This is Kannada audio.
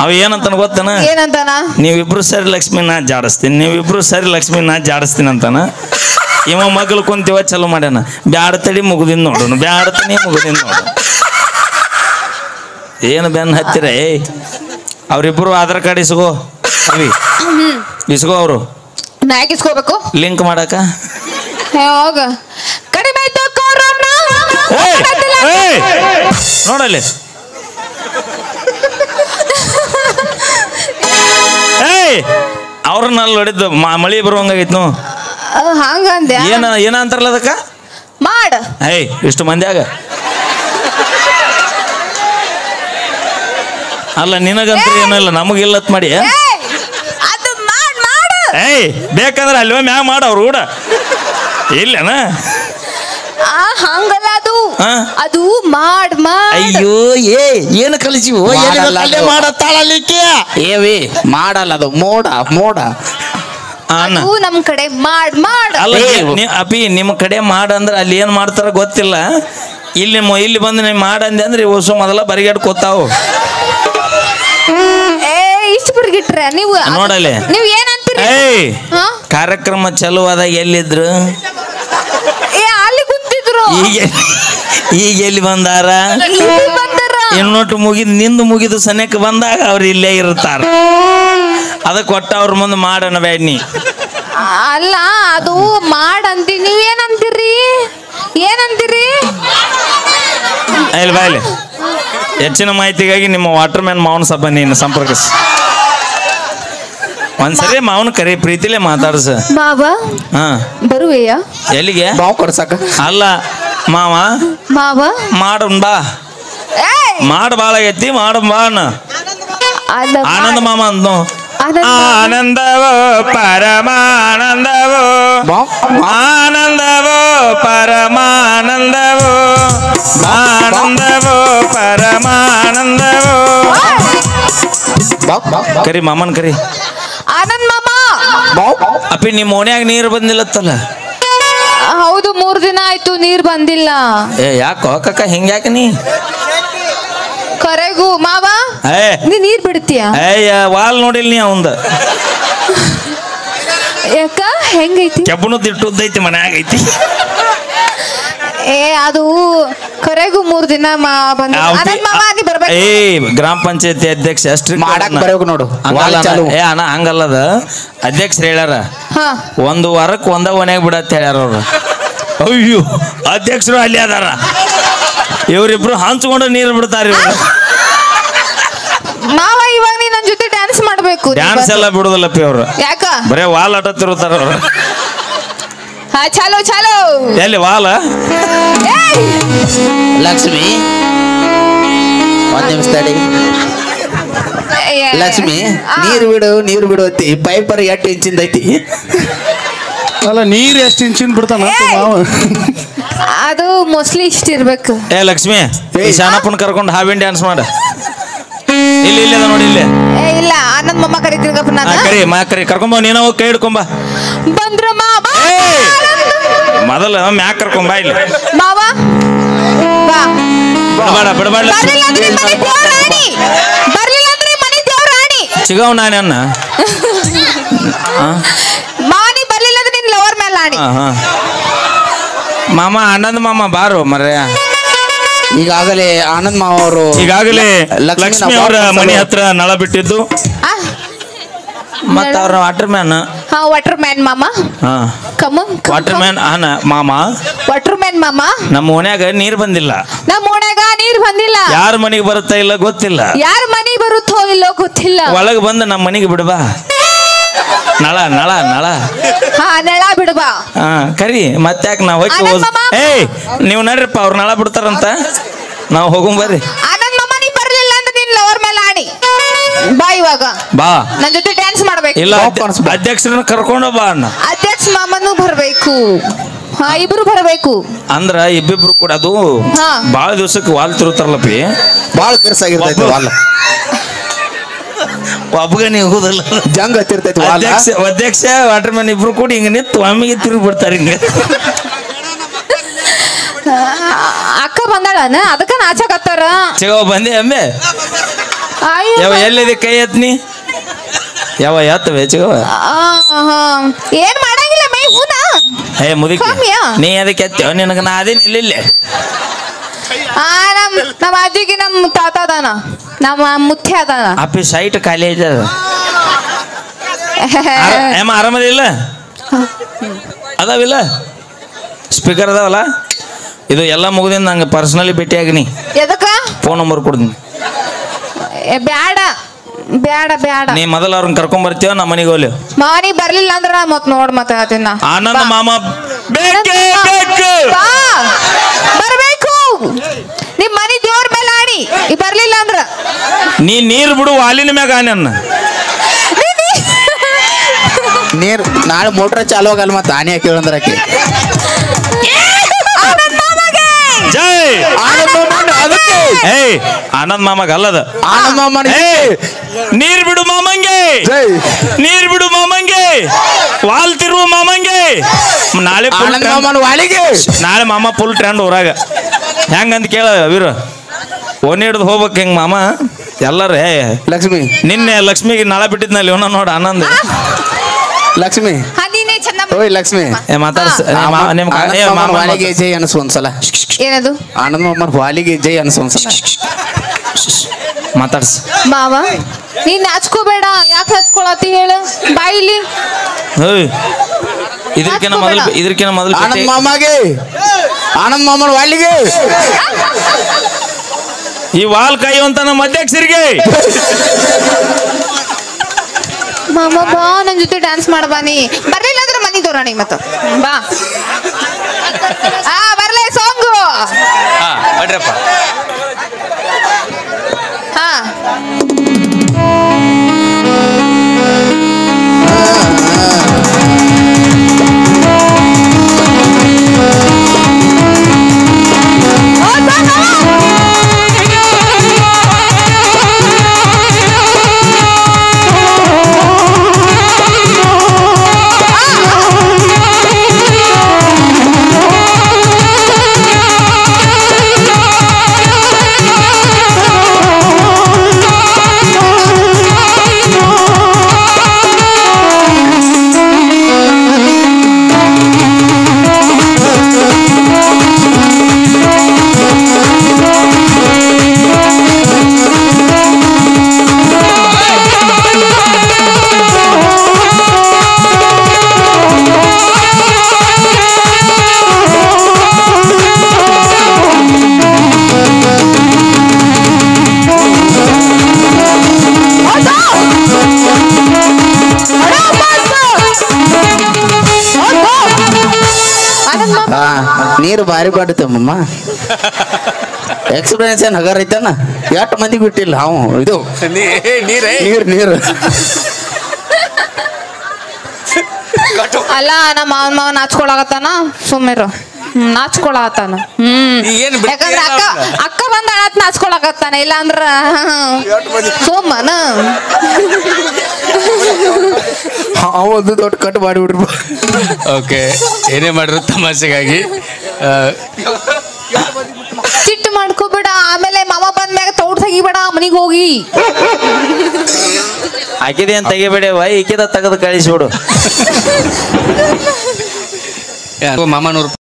ಅವ ಏನಂತಾನ ಗೊತ್ತಾನ? ಏನಂತಾನ? ನೀವಿಬ್ರು ಸರಿ ಲಕ್ಷ್ಮಿ ನಾ ಜಾಡಿಸ್ತೀನಿ, ನೀವಿಬ್ರು ಸರಿ ಲಕ್ಷ್ಮಿ ನಾ ಜಾಡಿಸ್ತೀನಿ ಅಂತಾನ. ಇವ ಮಗಳು ಕುಂತೀವ ಚಲೋ ಮಾಡ್ಯಾನ. ಬ್ಯಾಡ ತಡಿ ಮುಗುದಿನ್ ನೋಡೋಣ, ಬ್ಯಾಡ ತಡಿ ಮುಗುದಿನ್ ನೋಡು. ಏನು ಬೆನ್ನ ಹತ್ತಿರ? ಅವ್ರಿಬ್ರು ಆಧಾರ್ ಕಾರ್ಡ್ ಇಸ್ಕೋ, ಅವಿ ಇಸ್ಕೋ. ಅವರು ನಾಯಕ್ ಇಸ್ಕೋಬೇಕು ಲಿಂಕ್ ಮಾಡಕ. ಹೋಗ ಕಡಿಮೆ ನೋಡಲ್ಲಿ ಅವ್ರನ್ನ ಅಲ್ಲಿ ಹೊಡಿದ್ದು ಮಳಿ ಬರುವಂಗಾಗೈತ್ ನೋ. ಹಂಗಂದ್ಯ ಏನ ಅಂತಾರಲ್ಲ ಅದಕ್ಕ ಮಾಡ. ಇಷ್ಟು ಮಂದ್ಯಾಗ ಅಲ್ಲ ನಿನಗಂತ ಏನಲ್ಲ ನಮಗಿಲ್ಲತ್ ಮಾಡಿ. ಬೇಕಂದ್ರೆ ಅಲ್ವ ಮ್ಯಾಗ ಮಾಡವ್ರು ಕೂಡ ಇಲ್ಲನ. ಹಂಗಲ್ಲ ಅದು ಅದು ಮಾಡ್. ಅಯ್ಯೋ ಏನು ಕಲಿಸಿವು ಮಾಡತ್ತಾಳಲಿಕ್ಕೆ ಏವಿ ಮಾಡಲ್ಲ, ಅದು ಮೋಡ ಮೋಡ. ನಮ್ ಕಡೆ ಮಾಡ್ ಮಾಡ್. ಅಲ್ಲ ಅಪಿ ನಿಮ್ಮ ಕಡೆ ಮಾಡಂದ್ರೆ ಅಲ್ಲಿ ಏನ್ ಮಾಡ್ತಾರ ಗೊತ್ತಿಲ್ಲ. ಇಲ್ಲಿ ಬಂದು ನೀವು ಮಾಡಂದೆ ಅಂದ್ರೆ ಹೊಸ ಮೊದಲ ಬರಿಗಾಡ್ ಕೂತಾವು. ಇಷ್ಟು ಬರಿಗಿಟ್ರೆ ನೀವು ನೋಡಲಿ ನೀವು ಏನಂತೀರಿ? ಕಾರ್ಯಕ್ರಮ ಚಲೋ ಆದಾಗ ಎಲ್ಲಿದ್ರು? ಅಲ್ಲಿ ಕುಂತಿದ್ರು. ಈಗ ಎಲ್ಲಿ ಬಂದಾರ? ಇನ್ನೊಟ್ಟು ನಿಂದು ಮುಗಿದು ಸನೇಕ ಬಂದಾಗ ಅವ್ರು ಇಲ್ಲೇ ಇರ್ತಾರ. ಅದಕ್ಕೆ ಕೊಟ್ಟ ಅವ್ರ ಮುಂದೆ ಮಾಡಣ ಬ್ಯಾಡ್ನಿ. ಅಲ್ಲ ಅದು ಮಾಡಂತೀವಿ, ನೀವೇನಂತೀರಿ? ಏನಂತೀರಿ? ಇಲ್ಲಿ ಬಾಯ್ಲಿ. ಹೆಚ್ಚಿನ ಮಾಹಿತಿಗಾಗಿ ನಿಮ್ಮ ವಾಟರ್ ಮ್ಯಾನ್ ಮಾವನ ಸಭೆಯನ್ನು ಸಂಪರ್ಕಿಸಿ. ಒಂದ್ಸರಿ ಮಾವನ ಕರಿ ಪ್ರೀತಿಲೇ ಮಾತಾಡ್ಸ. ಮಾವ ಬರುವೆಯಾ? ಎಲ್ಲಿಗೆ? ಮಾವು ಕೊಡ್ಸಕ ಅಲ್ಲ ಮಾವ ಮಾಡೋಣ ಬಾ. ಮಾಡ ಬಾಳ ಆಗೈತಿ, ಮಾಡ ಬಾ ಅಣ್ಣ. ಆನಂದ ಮಾಮ ಅಂದ್ನು. ಆನಂದವೋ ಪರಮಾನಂದವೋ, ಆನಂದವೋ ಪರಮಾನಂದವೋ, ಆನಂದವೋ ಪರಮಾನಂದವೋ. ಕರಿ ಮಾಮನ್ ಕರಿ. ಆನಂದ್ ಮಾಮ. ಅಪ್ಪಿ ನಿಮ್ಮ ಓಣ್ಯಾಗ ನೀರು ಬಂದಿಲ್ಲತ್ತಲ್ಲ? ಹೌದು, 3 ದಿನ ಆಯ್ತು ನೀರ್ ಬಂದಿಲ್ಲ. ಯಾಕೋ ಕಕ್ಕ ಹಿಂಗ್ಯಾಕ ನೀ? ಕರೆಗೂ ಮಾವ ನೀ ನೀರ್ ಬಿಡ್ತೀಯ? ವಾಲ್ ನೋಡಿಲ್ ನೀ ಅವಂದ. ಯಾಕ ಹೆಂಗೈತಿ? ಕೆಬ್ಬನು ತಿಟ್ಟುದ್ದೈತಿ, ಮನ್ಯಾಗ ಐತಿ. ಅದು ಕರೆಗೂ 3 ದಿನ ಗ್ರಾಮ ಪಂಚಾಯತಿ ಅಧ್ಯಕ್ಷ ಅಷ್ಟು ಮಾಡಕ್ ಬರಬೇಕು ನೋಡು. ಅಣ್ಣ ಹಂಗಲ್ಲದ, ಅಧ್ಯಕ್ಷರು ಹೇಳ್ಯಾರ 1 ವಾರಕ್ಕೆ ಒಂದ ಓಣ್ಯಾಗ ಬಿಡತ್ ಹೇಳ್ಯಾರ ಅವ್ರು. ಅಯ್ಯೋ ಅಧ್ಯಕ್ಷರು ಅಲ್ಲಿ ಅದಾರ, ಇವ್ರಿಬ್ರು ಹಂಚ್ಕೊಂಡು ನೀರು ಬಿಡ್ತಾರ. ಮಾವ ಇವಾಗ ನೀ ನನ್ನ ಜೊತೆ ಡ್ಯಾನ್ಸ್ ಮಾಡ್ಬೇಕು. ಡ್ಯಾನ್ಸ್ ಎಲ್ಲ ಬಿಡುದಿಲ್ಲಪ್ಪಿ ಅವ್ರು. ಯಾಕ? ಬರೇ ವಾಲ್ ಆಟ ತಿರುತ್ತಾರ ಅವ್ರು. ಚಾಲೋ ಚಾಲೋ. ಎಲ್ಲಿ ವಾಲ? ಲಕ್ಷ್ಮಿ ಒಂದ್ ನಿಮಿಷ ತಡಿ. ಲಕ್ಷ್ಮಿ ನೀರು ಬಿಡು ಐತಿ. ಪೈಪರ್ 8 ಇಂಚಿಂದ ಐತಿ. ಅಲ್ಲ ನೀರು ಎಷ್ಟು ಇಂಚಿನ ಬಿಡ್ತಾನ ಅದು ಮೋಸ್ಟ್ಲಿ ಇಷ್ಟ ಇರ್ಬೇಕು. ಲಕ್ಷ್ಮಿ ಶಾನಪ್ಪನ ಕರ್ಕೊಂಡು ಹಾವಿನ ಡ್ಯಾನ್ಸ್ ಮಾಡ. ಇಲ್ಲಿ ನೋಡಿ ಇಲ್ಲಿ. ಇಲ್ಲ ಆನಂದ್ ಮಾಮ ಕರಿತೀನಿ. ಕರಿ ಕರ್ಕೊಂಬ. ನೀನ ಹೋಗಿ ಕೈ ಹಿಡ್ಕೊಂಬ. ಬಂದ್ರ ಮೊದಲ ಮ್ಯಾಕ್ ಕರ್ಕೊಂಬ. ಇಲ್ಲಿ ಮಾವ ಬಿಡಬೇಡ. ಚಿಗವ್ ನಾನೇ ಅನ್ನ ಮಾನಿ ಬರ್ಲಿಲ್ಲ ಅಂದ್ರೆ ನಿನ್ ಲವರ್ ಮೇಲೆ ಆಡಿ. ಮಾಮ ಆನಂದ್ ಮಾಮ ಬಾರು ಮರ್ಯ. ಈಗಾಗಲೇ ಆನಂದ್ ಮಾವ ಅವರು ಲಕ್ಷ್ಮಿ ಅವರ ಮನೆ ಹತ್ರ ನಳ ಬಿಟ್ಟಿದ್ದು. ಮತ್ತ ಅವ್ರ ವಾಟರ್ ಮ್ಯಾನ್. ವಾಟರ್ ಮ್ಯಾನ್ ಮಾಮ. ವಾಟರ್ ಮ್ಯಾನ್ ಮಾಮ. ವಾಟರ್ ಮ್ಯಾನ್ ಮಾಮ. ನಮ್ಮ ಓಣ್ಯಾಗ ನೀರ್ ಬಂದಿಲ್ಲ. ಯಾರ ಮನೆಗೆ ಬರುತ್ತಾ ಇಲ್ಲ ಗೊತ್ತಿಲ್ಲ. ಯಾರ ಮನೆಗೆ ಬರುತ್ತೋ ಇಲ್ಲೋ ಗೊತ್ತಿಲ್ಲ. ಒಳಗೆ ಬಂದು ನಮ್ಮ ಮನೆಗೆ ಬಿಡಬಾ. ನಳ ನಳ ನಳ ನಳ ಬಿಡಬಾ. ಕರಿ ಮತ್ತ್ಯಾಕ ನಾವು ನೀವು ನಡ್ರಿಪ್ಪ, ಅವ್ರ ನಳ ಬಿಡ್ತಾರಂತ ನಾವು ಹೋಗಂ ಬರ್ರಿ. ಆನಂದ್ ಮಾಮ ನೀ ಬರ್ಲಿಲ್ಲ ಅಂದ್ರೆ ನಿನ್ ಲವರ್ ಮೇಲೆ ಆಡಿ ಬಾ. ಇವಾಗ ಬಾ, ನನ್ನ ಜೊತೆ ಡ್ಯಾನ್ಸ್ ಮಾಡ್ಬೇಕು. ಇಲ್ಲ ಅಧ್ಯಕ್ಷರನ್ನ ಕರ್ಕೊಂಡು ಬಾ ಅಣ್ಣ. ಅಧ್ಯಕ್ಷ ಮಾಮನು ಬರ್ಬೇಕು. ಇಬ್ರು ಬರಬೇಕು ಅಂದ್ರ ಇಬ್ಬಿಬ್ರು ಕೂಡ. ಅದು ಬಾಳ ದಿವಸಕ್ಕೆ ವಾಲ್ ತಿರುತ್ತಾರಲ್ಲಪ್ಪಿ, ಬಾಳ ಬಿರ್ಸಾಗಿರ್ತೈತಿ ವಾಲ್. ಒಬ್ಬಗ ನೀವು ಹೋದಲ್ಲ ಜಂಗ್ ಹತ್ತಿರ್ತೈತಿ. ಅಧ್ಯಕ್ಷ ವಾಟರ್ ಮ್ಯಾನ್ ಇಬ್ರು ಕೂಡ ಹಿಂಗ ನಿಂತು ಒಮ್ಮಿಗೆ ತಿರುಗಿ ಬಿಡ್ತಾರ. ಹಿಂಗ ಅಕ್ಕ ಬಂದಾಳನ ಅದಕ್ಕ ನಾಚಕತ್ತಾರ. ಬಂದೆ ಅಮ್ಮೆ ಅಯ್ಯೋ. ಯಾವ ಎಲ್ಲಿದೆ ಕೈ ಎತ್ನಿ ಯಾವ ಎತ್ತ ವೆಚ್ಚಗವ ಏನ್ ಮಾಡಂಗಿಲ್ಲ ಮೈ ಹೂನಾ ಏ ಮುದುಕಿ ಸ್ವಾಮಿಯ? ನೀ ಅದಕ್ಕೆ ಎತ್ತೇವ ನಿನಗ ನಾ ಅದೇನು ಇಲ್ಲಿ ನಮ್ಮ ಅಜ್ಜಿಗೆ ನಮ್ಮ ತಾತ ಅದಾನ ನಮ್ಮ ಮುತ್ಯ ಅದಾನ ಅಪ್ಪಿ ಸೈಟ್ ಖಾಲಿ ಐತೆ ಅದು ಏಮ ಆರಾಮದಿಲ್ಲ ಅದಾವಿಲ್ಲ ಸ್ಪೀಕರ್ ಅದಾವಲ್ಲ ಇದು ಎಲ್ಲ ಮುಗಿದಿಂದ ನಂಗೆ ಪರ್ಸನಲಿ ಭೇಟಿಯಾಗಿನಿ ಎದಕ್ಕ ಫೋನ್ ನಂಬರ್ ಕೊಡ್ತೀನಿ ಬ್ಯಾಡ ಬ್ಯಾಡ ಬ್ಯಾಡ ನೀ ಮೊದಲು ಅವ್ರನ್ನ ಕರ್ಕೊಂಡ್ ಬರ್ತೀವ ನಮ್ಮ ಮನೆಗೆ ಹೋಗ್ಲಿ ಮಾನಿ ಬರ್ಲಿಲ್ಲ ಅಂದ್ರ ಮತ್ ನೋಡ್ ಮತ್ತ ಹೇಳ್ತೀನಿ ನಾ. ಆನಂದ ಮಾಮ ಬೇಕೇ ಬೇಕು ಬಾ, ಬರ್ಬೇಕು ನಿಮ್ ಮನಿ ದೇವ್ರ ಮೇಲೆ ಆಡಿ ಈ ಬರ್ಲಿಲ್ಲ ಅಂದ್ರ ನೀ ನೀರು ಬಿಡು ವಾಲಿನ ಮ್ಯಾಗ ಆನನ್ನ ನೀರ್ ನಾಳೆ ಮೋಟ್ರ್ ಚಾಲು ಆಗಲ್ಲ ಮತ್ತೆ ಆನೆ ಕೇಳಂದ್ರ ಆಕೆ ಜೈ ಅದಕ್ಕೆ ಏಯ್ ಆನಂದ್ ಮಾಮಗ ಅಲ್ಲದ ಆನಂದ್ ಮಾಮನ ನೀರ್ ಬಿಡು ಮಾಮಂಗೆ ಜೈ ನೀರ್ ಬಿಡು ಮಾಮಂಗೆ ವಾಲ್ ತಿರುವ ಮಾಮಂಗೆ ನಾಳೆ full ಆನಂದ್ trend. ಮಾಮನ ವಾಲಿಗೆ ನಾಳೆ ಮಾಮ ಫುಲ್ ಟ್ರೆಂಡ್ ಊರಾಗ ಹೆಂಗಂತ ಕೇಳ ವೀರ ಓನ್ ಹಿಡ್ದು ಹೋಗ್ಬೇಕು ಹೆಂಗ್ ಮಾಮ ಎಲ್ಲರೂ ಲಕ್ಷ್ಮಿ ನಿನ್ನೆ ಲಕ್ಷ್ಮಿಗೆ ನಾಳೆ ಬಿಟ್ಟಿದ್ನಲ್ಲಿ ಇವನ ನೋಡ ಆನಂದ್ ಲಕ್ಷ್ಮಿ ಹದಿನೇ ಚಂದ ಓಯ್ ಲಕ್ಷ್ಮಿ ಏ ಮಾತಾಡ್ಸ ನಿಮ್ ಆನಂದ್ ಮಾಮನ ವಾಲಿಗೆ ಜೈ ಅನ್ಸು ಒಂದ್ಸಲ ಏನದು ಆನಂದ್ ಮಾಮನ ವಾಲಿಗೆ ಜೈ ಅನ್ಸು ಒಂದ್ಸಲ ಮಾತಾಡ್ಸ ಮಾವ ನೀನ್ ನಾಚ್ಕೋಬೇಡ ಯಾಕೆ ಹಚ್ಕೊಳತಿ ಹೇಳು ಬಾಯಿಲಿ ಹೋಯ್ ಇದಕ್ಕಿನ ಮೊದಲು ಆನಂದ್ ಮಾಮಗೆ ಆನಂದ್ ಮಾಮನ ವಾಲಿಗೆ ಈ ವಾಲ್ ಕಾಯುವಂತ ನಮ್ಮ ಅಧ್ಯಕ್ಷರಿಗೆ ಮಾಮ ಬಾ ನನ್ ಜೊತೆ ಡ್ಯಾನ್ಸ್ ಮಾಡ್ಬಾನಿ ಬರ್ಲಿಲ್ಲ ಅಂದ್ರೆ ಮನಿ ತೋರಾಣಿ ಮತ್ತ ಬಾ ಬರ್ಲೇ ಸಾಂಗು ಬಡ್ರಪ್ಪ ಹಾ ನೀರು ಭಾರಿ ಬಾಡುತ್ತಮ್ಮ ಎಕ್ಸ್ಪೀರಿಯನ್ಸ್ ಏನ್ ಹಗರ್ ಐತನ ಎಷ್ಟು ಮಂದಿಗೆ ಬಿಟ್ಟಿಲ್ಲ ಅವು ಇದು ನೀರು ನೀರು ಅಲ್ಲ ನಮ್ಮ ಮಾವ ನಾಚ್ಕೊಳಕತ್ತಾನ ಸುಮ್ಮಿರು ನಾಚ್ಕೊಳಕತ್ತಾನ ಯಾಕಂದ್ರ ಅಕ್ಕ ಬಂದ ಅಳತ್ ನಾಚ್ಕೊಳಕತ್ತಾನ ಇಲ್ಲ ಅಂದ್ರ ಸೋಮನ ಒಂದು ದೊಡ್ಡ ಕಟ್ ಮಾಡಿಬಿಡ್ರಿ ಓಕೆ ಏನೇ ಮಾಡಿದ್ರು ತಮಾಷೆಗಾಗಿ ಸಿಟ್ಟು ಮಾಡ್ಕೋಬೇಡ ಆಮೇಲೆ ಮಾಮ ಬಂದ್ಮ್ಯಾಗ ತೋಡ್ ತೆಗಿಬೇಡ ಮನಿಗ್ ಹೋಗಿ ಹಾಕಿದೆ ಅಂತ ತೆಗಿಬೇಡವ ಈಕಿದ ತೆಗೆದು ಕಳಿಸ್ಬಿಡು ಮಾಮನೂರು